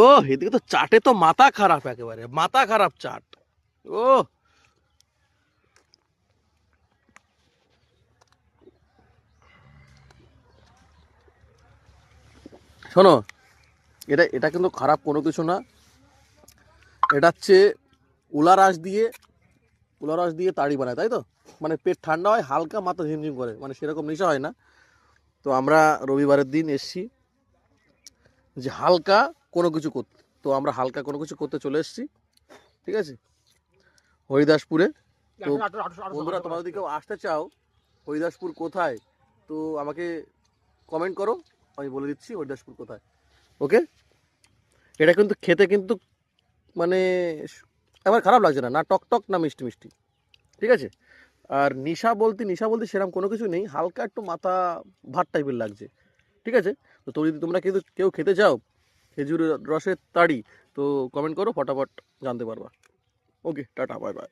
ও এদিকে তো চাটে তো মাথা খারাপ, একেবারে মাথা খারাপ চাট। ও শোনো, এটা এটা কিন্তু খারাপ কোনো কিছু না। এটা হচ্ছে উলা রস দিয়ে তাড়ি বানায়, তাই তো? মানে পেট ঠান্ডা হয়, হালকা মাথা ঝিমঝিম করে, মানে সেরকম নেশা হয় না। তো আমরা রবিবারের দিন এসছি যে হালকা কোনো কিছু করতে, তো আমরা হালকা কোনো কিছু করতে চলে এসেছি, ঠিক আছে, হরিদাসপুরে। তো বন্ধুরা, তোমরা যদি কেউ আসতে চাও হরিদাসপুর কোথায়, তো আমাকে কমেন্ট করো, আমি বলে দিচ্ছি হরিদাসপুর কোথায়। ওকে, এটা কিন্তু খেতে কিন্তু মানে আমার খারাপ লাগছে না, না টক টক না মিষ্টি মিষ্টি, ঠিক আছে। আর নিশা বলতে সেরকম কোনো কিছু নেই, হালকা একটু মাথা ভাত টাইপের লাগছে, ঠিক আছে। তো যদি তোমরা কিন্তু কেউ খেতে চাও খেজুরের রসের তাড়ি, তো কমেন্ট করো, ফটাফট জানতে পারবা। ওকে, টাটা, বাই বাই।